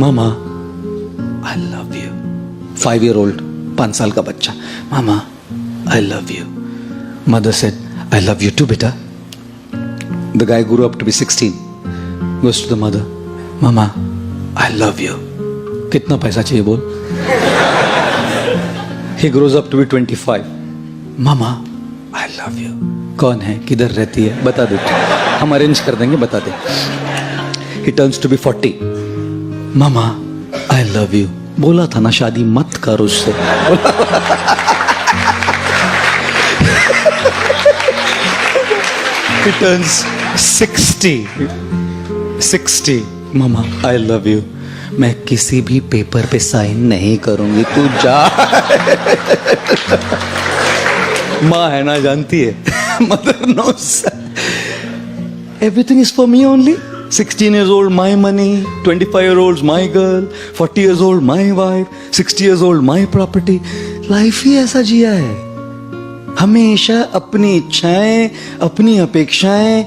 Mama I love you. 5-year-old, 5 साल का बच्चा. Mama I love you. Mother said, I love you too, beta. The guy grew up to be 16. Goes to the mother, Mama, I love you. कितना पैसा चाहिए बोल? He grows up to be 25. Mama, I love you. कौन है? किधर रहती है? बता दे. हम अरेंज कर देंगे, बता दे. He turns to be 40. Mama, I love you. बोला था ना शादी मत करो उससे. He turns 60. Mama, I love you. मैं किसी भी पेपर पे साइन नहीं करूंगी, तू जा. माँ है ना, जानती है. Mother knows. Everything is for me only. 16 years old, my money. 25-year-olds, my girl. 40 years old, my wife. 60 years old, my property. Life ही ऐसा जिया है. हमेशा अपनी इच्छाएं, अपनी अपेक्षाएं,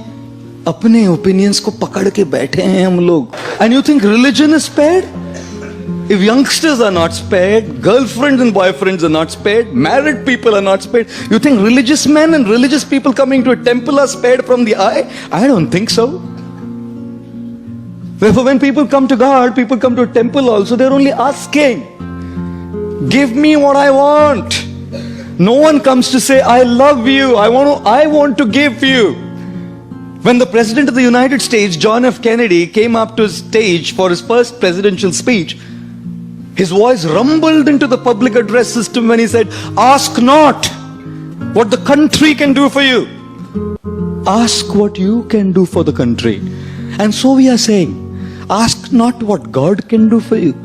अपने ओपिनियंस को पकड़ के बैठे हैं हम लोग. And you think religion is spared? If youngsters are not spared, girlfriends and boyfriends are not spared, married people are not spared, you think religious men and religious people coming to a temple are spared from the eye? I don't think so. Therefore, when people come to God, people come to a temple also, they're only asking, give me what I want. No one comes to say, I love you, I want to give you. When the President of the United States, John F. Kennedy, came up to his stage for his first presidential speech, his voice rumbled into the public address system when he said, ask not what the country can do for you. Ask what you can do for the country. And so we are saying, ask not what God can do for you.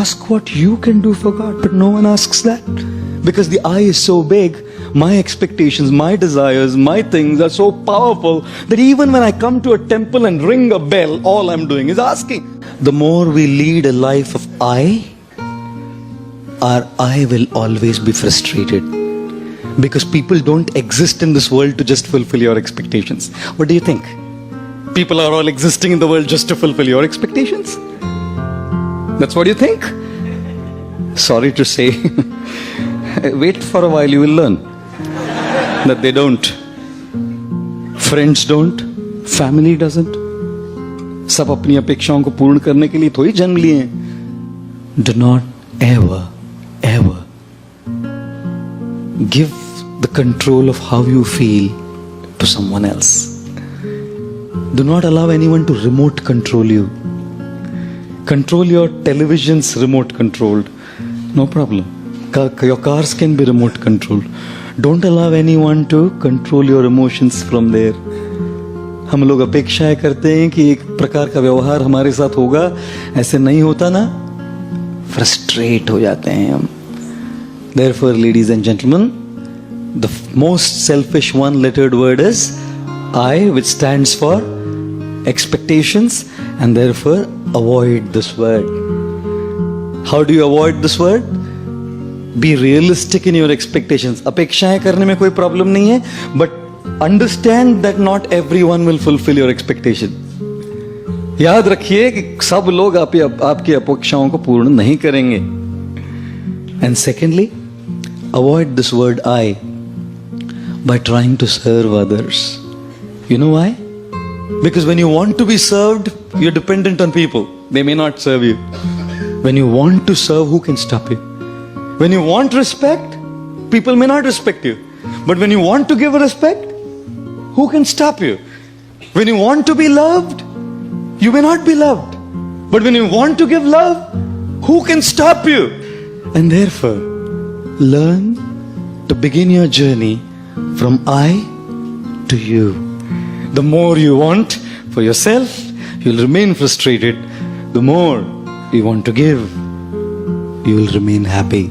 Ask what you can do for God. But no one asks that. Because the eye is so big, my expectations, my desires, my things are so powerful that even when I come to a temple and ring a bell, all I'm doing is asking. The more we lead a life of I, our I will always be frustrated. Because people don't exist in this world to just fulfill your expectations. What do you think? People are all existing in the world just to fulfill your expectations? That's what you think? Sorry to say. Wait for a while, you will learn that they don't. Friends don't. Family doesn't. सब अपनी अपेक्षाओं को पूर्ण करने के लिए थोड़ी जन्म लिए हैं. Do not ever give the control of how you feel to someone else. Do not allow anyone to remote control you. Control your televisions remote controlled. No problem. Your cars can be remote controlled. Don't allow anyone to control your emotions from there. हम लोग अपेक्षाएं करते हैं कि एक प्रकार का व्यवहार हमारे साथ होगा, ऐसे नहीं होता ना, फ्रस्ट्रेट हो जाते हैं हम. Therefore, ladies and gentlemen, the most selfish one-lettered word is I, which stands for expectations, and therefore avoid this word. How do you avoid this word? Be realistic in your expectations. अपेक्षाएं करने में कोई problem नहीं है, but understand that not everyone will fulfill your expectation. याद रखिए कि सब लोग आपकी अपेक्षाओं को पूर्ण नहीं करेंगे. And secondly, avoid this word I by trying to serve others. You know why? Because when you want to be served, you're dependent on people. They may not serve you. When you want to serve, who can stop you? When you want respect, people may not respect you. But when you want to give respect, who can stop you? When you want to be loved, you may not be loved. But when you want to give love, who can stop you? And therefore, learn to begin your journey from I to you. The more you want for yourself, you'll remain frustrated. The more you want to give, you will remain happy.